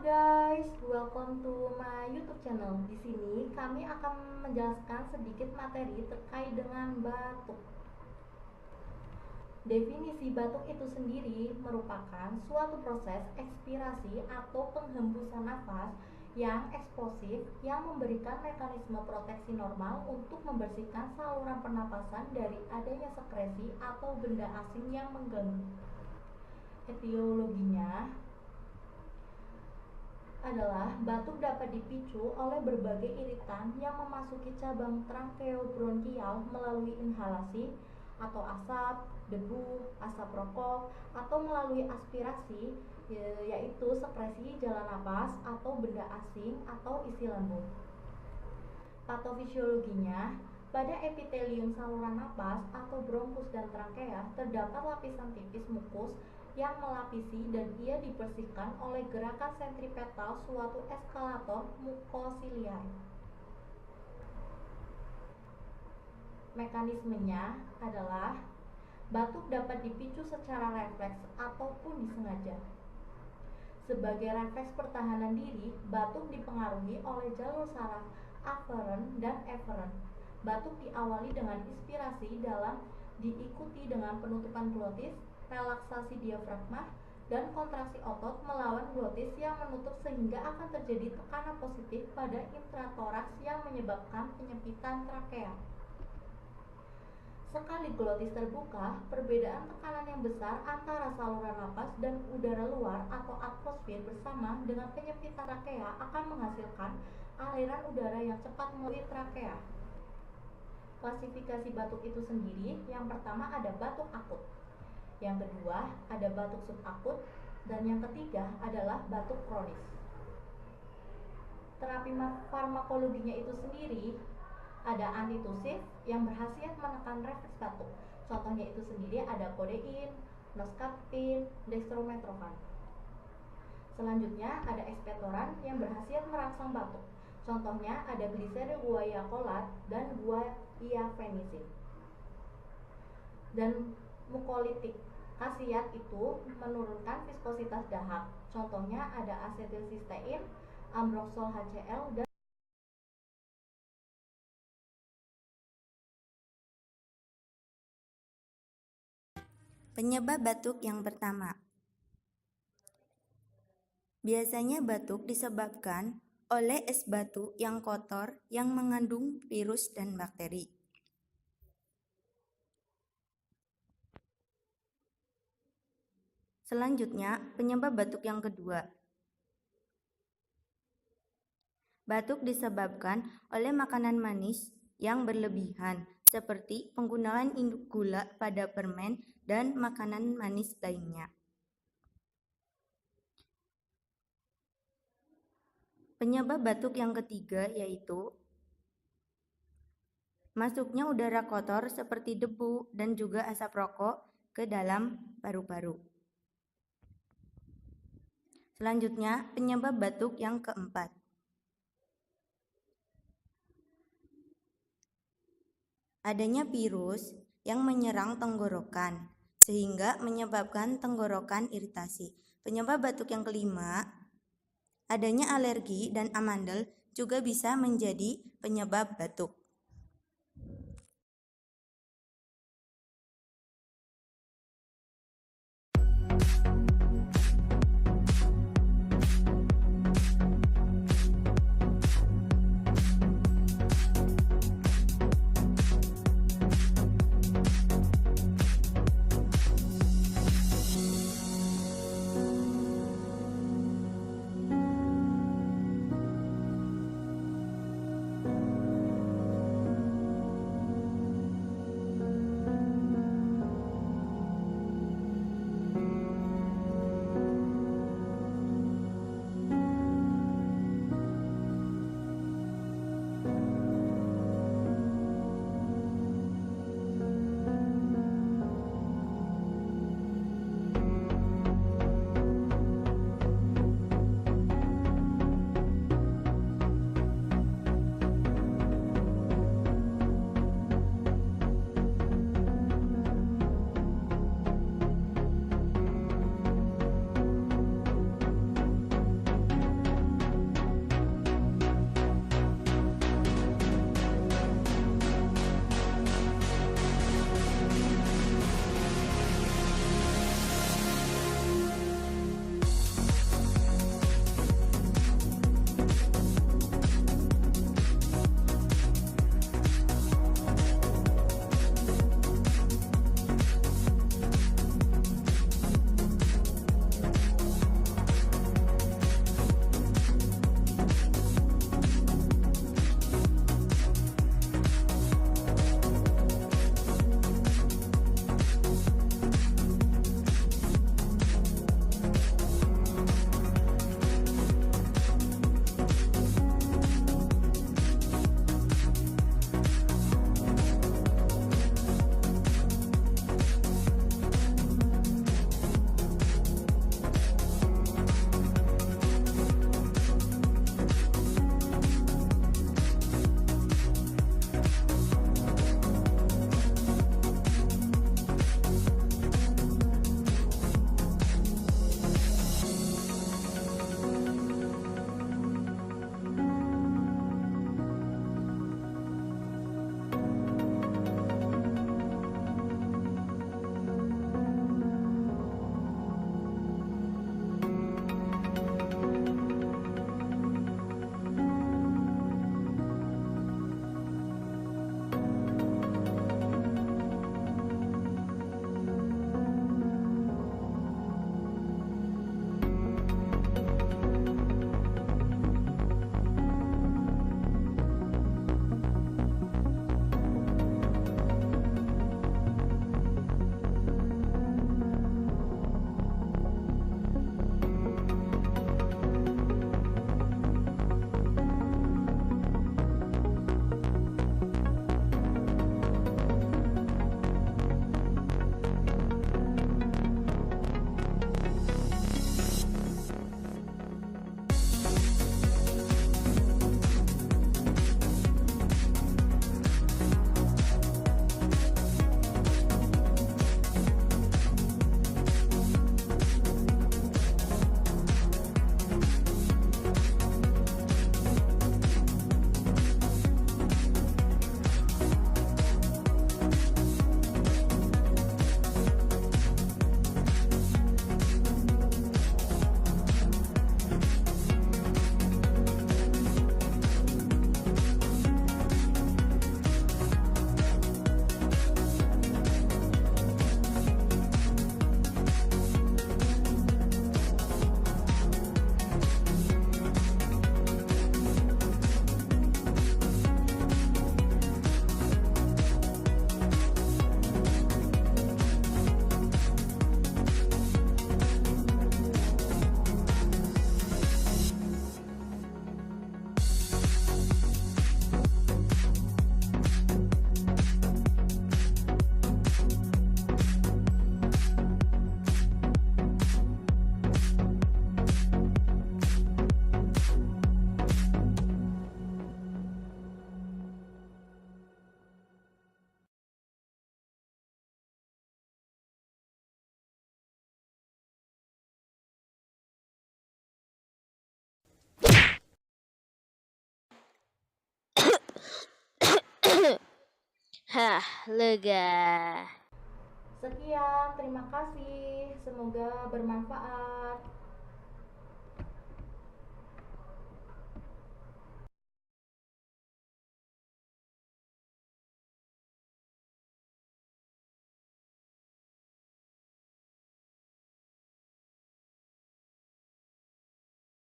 guys, welcome to my YouTube channel. Di sini kami akan menjelaskan sedikit materi terkait dengan batuk. Definisi batuk itu sendiri merupakan suatu proses ekspirasi atau penghembusan nafas yang eksplosif yang memberikan mekanisme proteksi normal untuk membersihkan saluran pernapasan dari adanya sekresi atau benda asing yang mengganggu. Etiologinya adalah batuk dapat dipicu oleh berbagai iritan yang memasuki cabang tracheobronchial melalui inhalasi atau asap, debu, asap rokok, atau melalui aspirasi yaitu sekresi jalan napas atau benda asing atau isi lambung. Patofisiologinya, pada epitelium saluran napas atau bronkus dan trakea terdapat lapisan tipis mukus yang melapisi dan ia dibersihkan oleh gerakan sentripetal suatu eskalator mukosiliar. Mekanismenya adalah batuk dapat dipicu secara refleks ataupun disengaja. Sebagai refleks pertahanan diri, batuk dipengaruhi oleh jalur saraf aferen dan eferen. Batuk diawali dengan inspirasi dalam, diikuti dengan penutupan glotis, relaksasi diafragma, dan kontraksi otot melawan glotis yang menutup sehingga akan terjadi tekanan positif pada intratoraks yang menyebabkan penyempitan trakea. Sekali glotis terbuka, perbedaan tekanan yang besar antara saluran napas dan udara luar atau atmosfer bersama dengan penyempitan trakea akan menghasilkan aliran udara yang cepat melalui trakea. Klasifikasi batuk itu sendiri, yang pertama ada batuk akut, yang kedua ada batuk subakut, dan yang ketiga adalah batuk kronis. Terapi farmakologinya itu sendiri ada antitusif yang berkhasiat menekan refleks batuk. Contohnya itu sendiri ada kodein, noscapin, dextrometorphan. Selanjutnya ada ekspektoran yang berkhasiat merangsang batuk. Contohnya ada gliseril guaiacolat dan guaiafenisin. Dan mukolitik, khasiat itu menurunkan viskositas dahak. Contohnya ada asetilsistein, ambroxol HCl, dan penyebab batuk yang pertama. Biasanya batuk disebabkan oleh es batu yang kotor yang mengandung virus dan bakteri. Selanjutnya, penyebab batuk yang kedua. Batuk disebabkan oleh makanan manis yang berlebihan, seperti penggunaan gula pada permen dan makanan manis lainnya. Penyebab batuk yang ketiga yaitu masuknya udara kotor seperti debu dan juga asap rokok ke dalam paru-paru. Selanjutnya, penyebab batuk yang keempat. Adanya virus yang menyerang tenggorokan sehingga menyebabkan tenggorokan iritasi. Penyebab batuk yang kelima, adanya alergi dan amandel juga bisa menjadi penyebab batuk. Hah, lega. Sekian, terima kasih. Semoga bermanfaat.